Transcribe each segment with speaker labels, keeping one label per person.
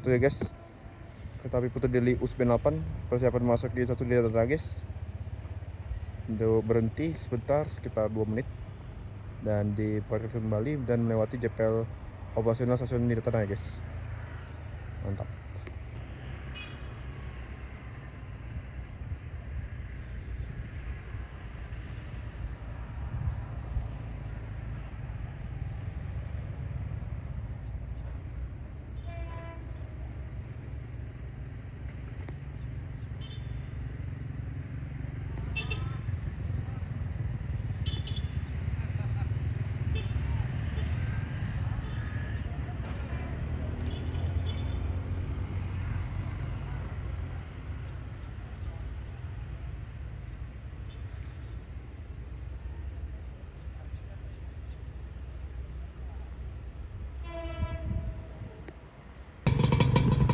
Speaker 1: 1 ya guys. Kereta api Putu Deli Usben 8 persiapan masuk di 1 Deli guys. Untuk berhenti sebentar sekitar 2 menit dan diparkirkan kembali dan melewati JPL operasional stasiun Nirtana ya guys. Mantap.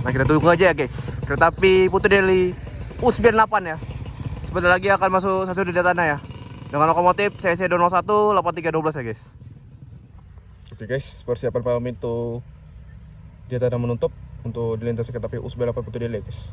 Speaker 1: Nah, kita tunggu aja ya guys. Kereta api Putu Deli Usben 8 ya. Sebentar lagi akan masuk stasiun Nirtana ya. Dengan lokomotif CC 201 8312 ya guys. Oke guys, persiapan malam itu Nirtana menutup untuk dilintasi kereta api Usben 8 Putu Deli ya guys.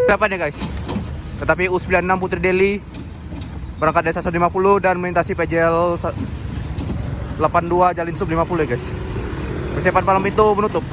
Speaker 1: Berapa nih guys? Kereta api U96 Putri Deli berangkat dari stasiun 50 dan melintasi PJL 82 Jalin Sub 50 ya guys. Persiapan palang pintu menutup.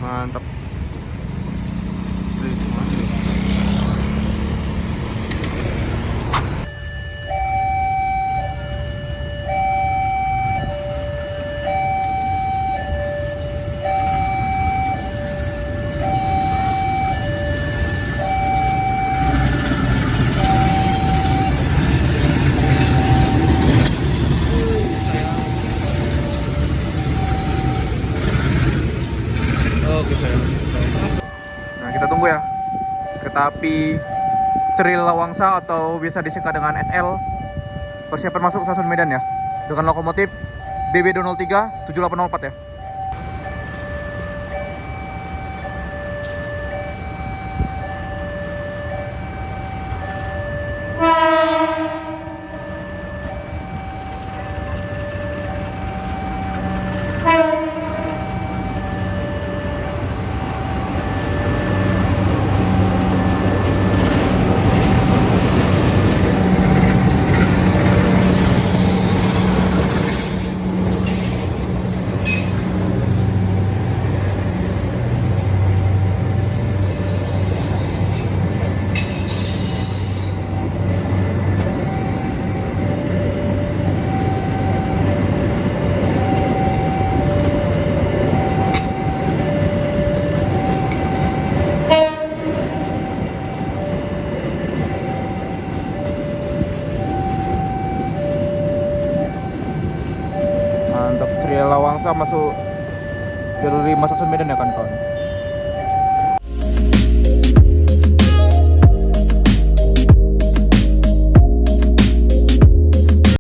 Speaker 1: Mantap. Oke sayang. Nah kita tunggu ya. Kereta api Sri Lawangsa atau biasa disingkat dengan SL persiapan masuk stasiun Medan ya, dengan lokomotif BB203 7804 ya. Mantap, Sri Lawangsa masuk jalur 5 stasiun Medan ya kawan-kawan.